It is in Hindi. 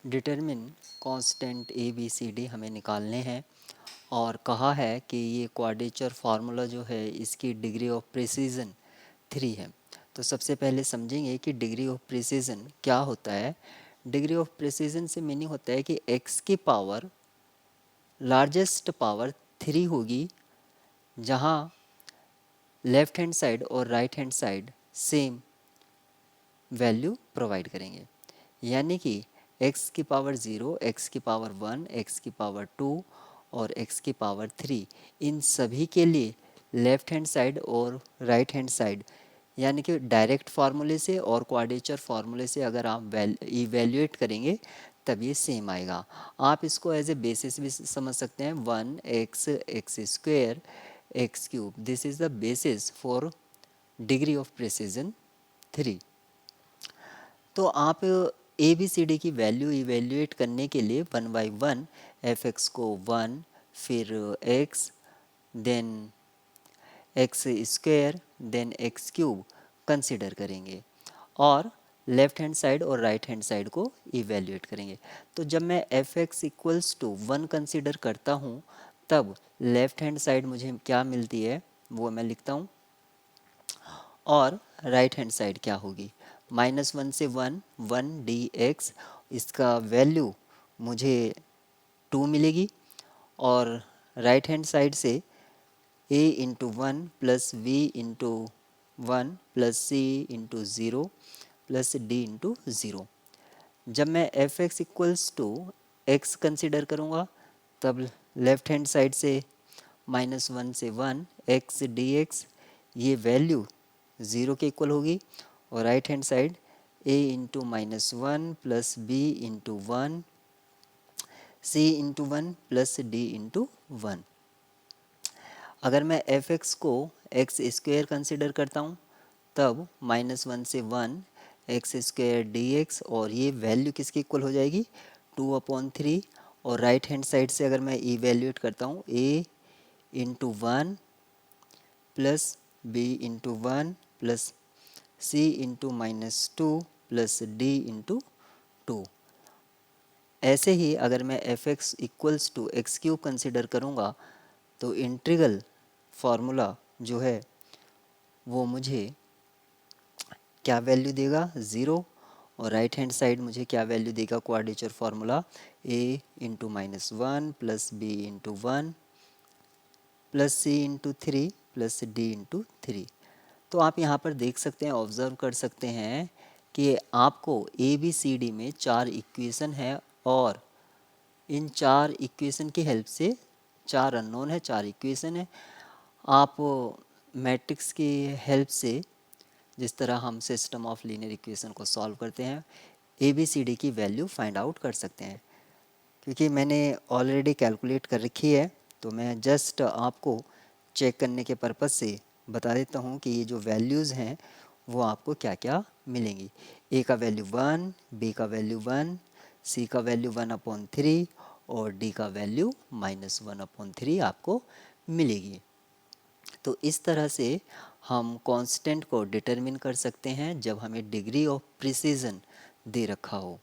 Determine constant a b c d हमें निकालने हैं और कहा है कि ये क्वाड्रेचर फार्मूला जो है इसकी डिग्री ऑफ प्रिसीजन 3 है। तो सबसे पहले समझेंगे कि डिग्री ऑफ प्रिसीजन क्या होता है। डिग्री ऑफ प्रिसीजन से मीनिंग होता है कि x की पावर लार्जेस्ट पावर 3 होगी जहाँ लेफ्ट हैंड साइड और right hand side same value provide करेंगे। यानी कि x की पावर 0, x की पावर 1, x की पावर 2 और x की पावर 3 इन सभी के लिए लेफ्ट हैंड साइड और राइट हैंड साइड यानी कि डायरेक्ट फार्मूले से और क्वाड्रेचर फार्मूले से अगर आप इवेल्युएट करेंगे तब ये सेम आएगा। आप इसको एज ए बेसिस भी समझ सकते हैं। 1x x square x cube, this is the basis for degree of precision 3। तो आप ए बी सी डी की वैल्यू इवेल्युएट करने के लिए 1 बाई 1 एफ एक्स को 1, फिर x, then x square, then x cube consider करेंगे और लेफ्ट हैंड साइड और राइट हैंड साइड को इवेल्युएट करेंगे। तो जब मैं f x equals to 1 consider करता हूँ तब लेफ्ट हैंड साइड मुझे क्या मिलती है वो मैं लिखता हूँ और राइट हैंड साइड क्या होगी। -1 से 1 1 डी एक्स, इसका वैल्यू मुझे 2 मिलेगी और राइट हैंड साइड से a into 1 plus v into 1 plus c into 0 plus d into 0। जब मैं f x equals to x consider करूँगा तब लेफ्ट हैंड साइड से -1 से 1 एक्स डी एक्स, ये वैल्यू 0 के इक्वल होगी और right hand side a into -1 plus b into 1 c into 1 plus d into 1। अगर मैं एफ एक्स को एक्स स्क्वेयर कंसिडर करता हूँ तब -1 से 1 एक्स स्क्वेयर डी एक्स और ये वैल्यू किसके इक्वल हो जाएगी 2/3। और राइट हैंड साइड से अगर मैं इवेल्यूएट करता हूँ a into 1 plus b into 1 plus c into -2 plus d into 2। ऐसे ही अगर मैं f x equals to x cube consider करूँगा तो इंटीग्रल फार्मूला जो है वो मुझे क्या वैल्यू देगा 0 और राइट हैंड साइड मुझे क्या वैल्यू देगा quadrature formula a into -1 plus b into 1 plus c into 3 plus d into 3। तो आप यहाँ पर देख सकते हैं, ऑब्जर्व कर सकते हैं कि आपको ए बी सी डी में 4 इक्वेशन है और इन 4 इक्वेशन की हेल्प से 4 अननोन है, 4 इक्वेशन है। आप मैट्रिक्स की हेल्प से जिस तरह हम सिस्टम ऑफ लीनियर इक्वेशन को सॉल्व करते हैं ए बी सी डी की वैल्यू फाइंड आउट कर सकते हैं। क्योंकि मैंने ऑलरेडी कैलकुलेट कर रखी है तो मैं जस्ट आपको चेक करने के पर्पज़ से बता देता हूँ कि ये जो वैल्यूज़ हैं वो आपको क्या क्या मिलेंगी। ए का वैल्यू 1, बी का वैल्यू 1, सी का वैल्यू 1/3 और डी का वैल्यू -1/3 आपको मिलेगी। तो इस तरह से हम कांस्टेंट को डिटरमिन कर सकते हैं जब हमें डिग्री ऑफ प्रिसीजन दे रखा हो।